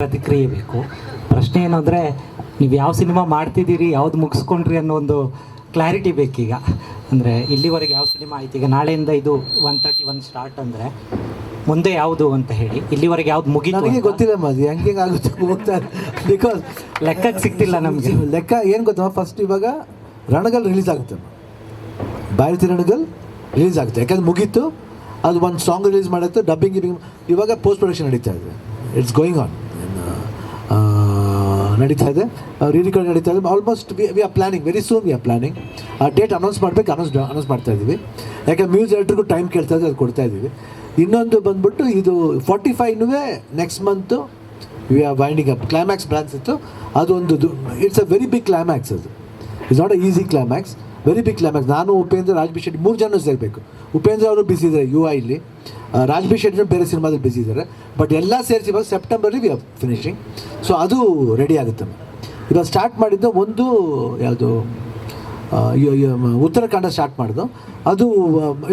ಪ್ರತಿಕ್ರಿಯೆ ಬೇಕು. ಪ್ರಶ್ನೆ ಏನು ಅಂದರೆ, ನೀವು ಯಾವ ಸಿನಿಮಾ ಮಾಡ್ತಿದ್ದೀರಿ, ಯಾವ್ದು ಮುಗಿಸ್ಕೊಂಡ್ರಿ ಅನ್ನೋ ಒಂದು ಕ್ಲಾರಿಟಿ ಬೇಕೀಗ. ಅಂದರೆ ಇಲ್ಲಿವರೆಗೆ ಯಾವ ಸಿನಿಮಾ ಆಯ್ತು, ಈಗ ನಾಳೆಯಿಂದ ಇದು 131 ಸ್ಟಾರ್ಟ್ ಅಂದರೆ ಮುಂದೆ ಯಾವುದು ಅಂತ ಹೇಳಿ, ಇಲ್ಲಿವರೆಗೆ ಯಾವ್ದು ಮುಗಿತು ನನಗೆ ಗೊತ್ತಿಲ್ಲ ಮಾದಿ ಹೆಂಗೆ ಆಗುತ್ತೆ ಹೋಗ್ತಾ, ಬಿಕಾಸ್ ಲೆಕ್ಕಕ್ಕೆ ಸಿಗ್ತಿಲ್ಲ ನಮಗೆ. ಲೆಕ್ಕ ಏನು ಗೊತ್ತಾ, ಫಸ್ಟ್ ಇವಾಗ ರಣಗಲ್ ರಿಲೀಸ್ ಆಗುತ್ತೆ, ಭಾರತಿ ರಣಗಲ್ ರಿಲೀಸ್ ಆಗುತ್ತೆ, ಯಾಕಂದ್ರೆ ಮುಗೀತು. ಅದು ಒಂದು ಸಾಂಗ್ ರಿಲೀಸ್ ಮಾಡುತ್ತೆ, ಡಬ್ಬಿಂಗ್ ಇವಾಗ ಪೋಸ್ಟ್ ಪ್ರೊಡಕ್ಷನ್ ನಡೀತಾ ಇದೆ, ಇಟ್ಸ್ ಗೋಯಿಂಗ್ ಆನ್, ನಡೀತಾ ಇದೆ, ರೀ ರೆಕಾರ್ಡ್ ನಡೀತಾ ಇದೆ. Almost we are planning, very soon we are planning. ಆ ಡೇಟ್ ಅನೌನ್ಸ್ ಮಾಡಬೇಕು, ಅನೌನ್ಸ್ ಮಾಡ್ತಾ ಇದ್ದೀವಿ. ಯಾಕಂದ್ರೆ ಮ್ಯೂಸಿಕ್ ಡೈರೆಕ್ಟ್ರಿಗೂ ಟೈಮ್ ಕೇಳ್ತಾ ಇದ್ದೀವಿ, ಅದು ಕೊಡ್ತಾ ಇದ್ದೀವಿ. ಇನ್ನೊಂದು ಬಂದ್ಬಿಟ್ಟು ಇದು 45 next month we are winding up. Climax plans ಇತ್ತು, ಅದು ಒಂದು it's a very big climax. ಅದು it's not a easy climax, very big climax. ನಾನು ಉಪೇಂದ್ರ, ರಾಜ್ಬಿ ಶೆಟ್ಟಿ 3 ಜನ ಸೇರಬೇಕು. ಉಪೇಂದ್ರ ಅವರು ಬಿಸಿ ಇದ್ದಾರೆ UI, ರಾಜ್ಬಿ ಶೆಟ್ಟಿ ಬೇರೆ ಸಿನಿಮಾದಲ್ಲಿ ಬಿಸಿ ಇದ್ದಾರೆ. ಬಟ್ ಎಲ್ಲ ಸೇರಿಸಿ ಇವಾಗ ಸೆಪ್ಟೆಂಬರ್ಲಿ ವಿ ಆರ್ ಫಿನಿಶಿಂಗ್. ಸೊ ಅದು ರೆಡಿ ಆಗುತ್ತೆ. ಇವಾಗ ಸ್ಟಾರ್ಟ್ ಮಾಡಿದ್ದು ಒಂದು ಯಾವುದು ಉತ್ತರಾಖಂಡ ಸ್ಟಾರ್ಟ್ ಮಾಡಿದ್ದು, ಅದು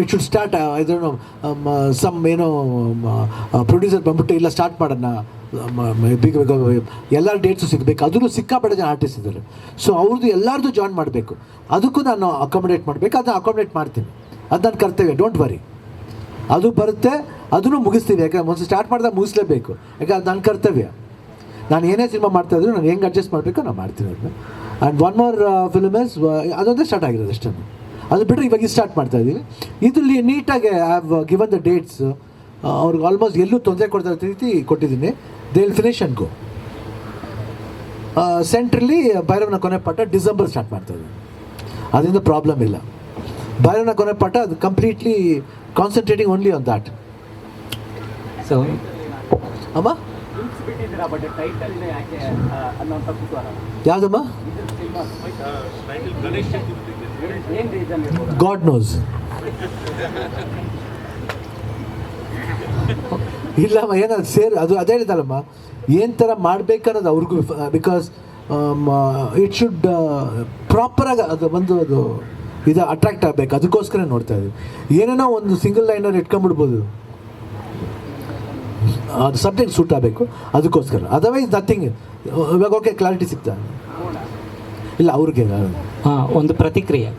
ಇಟ್ ಶುಡ್ ಸ್ಟಾರ್ಟ್ ಇದನ್ನು ಸಮ್ ಏನೋ ಪ್ರೊಡ್ಯೂಸರ್ ಬಂದ್ಬಿಟ್ಟು ಇಲ್ಲ ಸ್ಟಾರ್ಟ್ ಮಾಡೋಣ, ಎಲ್ಲ ಡೇಟ್ಸು ಸಿಗಬೇಕು. ಅದನ್ನು ಸಿಕ್ಕಾಪಟ್ಟೆ ಜನ ಆರ್ಟಿಸ್ಟ್ ಇದ್ದಾರೆ. ಸೊ ಅವ್ರದ್ದು ಎಲ್ಲರದ್ದು ಜಾಯಿನ್ ಮಾಡಬೇಕು, ಅದಕ್ಕೂ ನಾನು ಅಕಾಮಿಡೇಟ್ ಮಾಡಬೇಕು. ಅದನ್ನು ಅಕಾಮಿಡೇಟ್ ಮಾಡ್ತೀನಿ, ಅದು ನನ್ನ ಕರ್ತವ್ಯ. ಡೋಂಟ್ ವರಿ, ಅದು ಬರುತ್ತೆ, ಅದನ್ನು ಮುಗಿಸ್ತೀವಿ. ಯಾಕಂದ್ರೆ ಒಂದು ಸ್ಟಾರ್ಟ್ ಮಾಡಿದಾಗ ಮುಗಿಸ್ಲೇಬೇಕು, ಯಾಕಂದ್ರೆ ಅದು ನನ್ನ ಕರ್ತವ್ಯ. ನಾನು ಏನೇ ಸಿನಿಮಾ ಮಾಡ್ತಾಯಿದ್ರು ನಾನು ಹೆಂಗೆ ಅಡ್ಜಸ್ಟ್ ಮಾಡಬೇಕು ನಾನು ಮಾಡ್ತೀನಿ ಅದನ್ನು. And one more film is, ಅದೊಂದೇ ಸ್ಟಾರ್ಟ್ ಆಗಿರೋದು ಅಷ್ಟನ್ನು. ಅದು ಬಿಟ್ಟರೆ ಇವಾಗ ಸ್ಟಾರ್ಟ್ ಮಾಡ್ತಾಯಿದ್ದೀವಿ. ಇದರಲ್ಲಿ ನೀಟಾಗಿ I have given the dates. ಅವ್ರಿಗೆ ಆಲ್ಮೋಸ್ಟ್ ಎಲ್ಲೂ ತೊಂದರೆ ಕೊಡ್ತಾ ರೀತಿ ಕೊಟ್ಟಿದ್ದೀನಿ. They will finish and go. ಸೆಂಟ್ರಲ್ಲಿ ಭೈರವನ ಕೊನೆ ಪಾಠ ಡಿಸೆಂಬರ್ ಸ್ಟಾರ್ಟ್ ಮಾಡ್ತಾಯಿದ್ದೀವಿ, ಅದರಿಂದ ಪ್ರಾಬ್ಲಮ್ ಇಲ್ಲ. ಭೈರವನ ಕೊನೆ ಪಾಠ ಅದು completely concentrating only on that. So ಅಮ್ಮ ಯಾವುದಮ್ಮ? God knows. ಇಲ್ಲಮ್ಮ, ಏನಾದ್ರು ಅದು ಅದೇ ಹೇಳಿದಲ್ಲಮ್ಮ, ಏನು ಥರ ಮಾಡಬೇಕನ್ನೋದು ಅವ್ರಿಗೂ. ಬಿಕಾಸ್ ಇಟ್ ಶುಡ್ ಪ್ರಾಪರಾಗಿ ಅದು ಬಂದು ಅದು ಇದು ಅಟ್ರಾಕ್ಟ್ ಆಗಬೇಕು, ಅದಕ್ಕೋಸ್ಕರ ನೋಡ್ತಾ ಇದ್ದೀವಿ. ಏನೇನೋ ಒಂದು ಸಿಂಗಲ್ ಲೈನರ್ ಇಟ್ಕೊಂಡ್ಬಿಡ್ಬೋದು, ಅದು ಸಬ್ಜೆಕ್ಟ್ ಸೂಟ್ ಆಗಬೇಕು, ಅದಕ್ಕೋಸ್ಕರ. Otherwise nothing. ಇವಾಗ ಓಕೆ, ಕ್ಲಾರಿಟಿ ಸಿಗ್ತಾ ಇಲ್ಲ ಅವ್ರಿಗೆ. ಒಂದು ಪ್ರತಿಕ್ರಿಯೆ,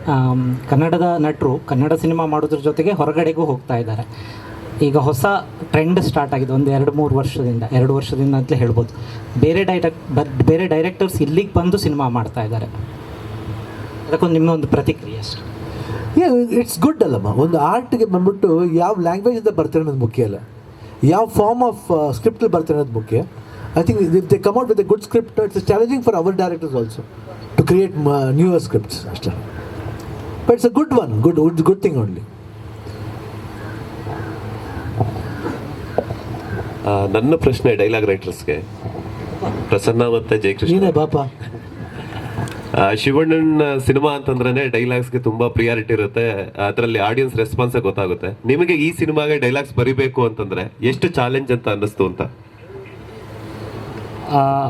ಕನ್ನಡದ ನಟರು ಕನ್ನಡ ಸಿನಿಮಾ ಮಾಡೋದ್ರ ಜೊತೆಗೆ ಹೊರಗಡೆಗೂ ಹೋಗ್ತಾ ಇದ್ದಾರೆ. ಈಗ ಹೊಸ ಟ್ರೆಂಡ್ ಸ್ಟಾರ್ಟ್ ಆಗಿದೆ ಒಂದು 2 ವರ್ಷದಿಂದ ಅಂತಲೇ ಹೇಳ್ಬೋದು. ಬೇರೆ ಡೈರೆಕ್ಟರ್ಸ್ ಇಲ್ಲಿಗೆ ಬಂದು ಸಿನಿಮಾ ಮಾಡ್ತಾ ಇದ್ದಾರೆ. ಅದಕ್ಕೊಂದು ನಿಮ್ಮೊಂದು ಪ್ರತಿಕ್ರಿಯೆ ಅಷ್ಟೇ. ಇಟ್ಸ್ ಗುಡ್ ಅಲ್ಲಮ್ಮ. ಒಂದು ಆರ್ಟ್ಗೆ ಬಂದ್ಬಿಟ್ಟು ಯಾವ ಲ್ಯಾಂಗ್ವೇಜಿಂದ ಬರ್ತಾರೆ ಅನ್ನೋದು ಮುಖ್ಯ ಅಲ್ಲ, ಯಾವ ಫಾರ್ಮ್ ಆಫ್ ಸ್ಕ್ರಿಪ್ಟಲ್ಲಿ ಬರ್ತಾರೆ ಅನ್ನೋದು ಮುಖ್ಯ. I think if they come out with a good script, it's challenging for our directors also to create newer scripts ಅಷ್ಟೇ. But it's a good one, good thing only. ನನ್ನ ಪ್ರಶ್ನೆ ಡೈಲಾಗ್ ರೈಟರ್ಸ್ಗೆ, ಪ್ರಸನ್ನ ಮತ್ತು ಜಯಕೃಷ್ಣ. ಪಾಪ ಶಿವಣ್ಣನ cinema ಅಂತಂದ್ರೆ ಡೈಲಾಗ್ಸ್ಗೆ ತುಂಬ ಪ್ರಿಯಾರಿಟಿ ಇರುತ್ತೆ, ಅದರಲ್ಲಿ audience ರೆಸ್ಪಾನ್ಸೇ ಗೊತ್ತಾಗುತ್ತೆ. ನಿಮಗೆ ಈ ಸಿನಿಮಾಗೆ ಡೈಲಾಗ್ಸ್ ಬರಿಬೇಕು ಅಂತಂದ್ರೆ ಎಷ್ಟು ಚಾಲೆಂಜ್ ಅಂತ ಅನ್ನಿಸ್ತು ಅಂತ?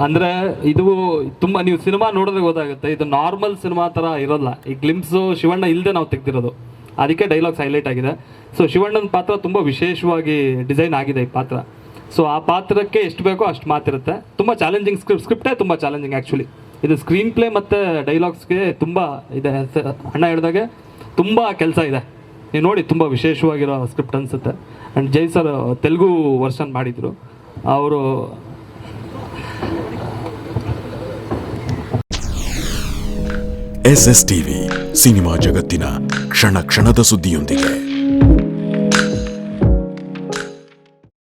ಅಂದರೆ ಇದು ತುಂಬ, ನೀವು ಸಿನಿಮಾ ನೋಡಿದ್ರೆ ಗೊತ್ತಾಗುತ್ತೆ, ಇದು ನಾರ್ಮಲ್ ಸಿನಿಮಾ ಥರ ಇರೋಲ್ಲ. ಈ ಗ್ಲಿಮ್ಸು ಶಿವಣ್ಣ ಇಲ್ಲದೆ ನಾವು ತೆಗ್ದಿರೋದು, ಅದಕ್ಕೆ ಡೈಲಾಗ್ಸ್ ಹೈಲೈಟ್ ಆಗಿದೆ. ಸೊ ಶಿವಣ್ಣನ ಪಾತ್ರ ತುಂಬ ವಿಶೇಷವಾಗಿ ಡಿಸೈನ್ ಆಗಿದೆ ಈ ಪಾತ್ರ. ಸೊ ಆ ಪಾತ್ರಕ್ಕೆ ಎಷ್ಟು ಬೇಕೋ ಅಷ್ಟು ಮಾತಿರುತ್ತೆ. ತುಂಬ ಚಾಲೆಂಜಿಂಗ್ ಸ್ಕ್ರಿಪ್ಟೇ ತುಂಬ ಚಾಲೆಂಜಿಂಗ್ ಆ್ಯಕ್ಚುಲಿ. ಇದು ಸ್ಕ್ರೀನ್ ಪ್ಲೇ ಮತ್ತು ಡೈಲಾಗ್ಸ್ಗೆ ತುಂಬ ಇದೆ. ಅಣ್ಣ ಹೇಳಿದಾಗೆ ತುಂಬ ಕೆಲಸ ಇದೆ, ನೀವು ನೋಡಿ, ತುಂಬ ವಿಶೇಷವಾಗಿರೋ ಸ್ಕ್ರಿಪ್ಟ್ ಅನಿಸುತ್ತೆ. And Jai sir Telugu version ಮಾಡಿದರು ಅವರು. SSTV ಸಿನಿಮಾ ಜಗತ್ತಿನ ಕ್ಷಣ ಕ್ಷಣದ ಸುದ್ದಿಯೊಂದಿಗೆ.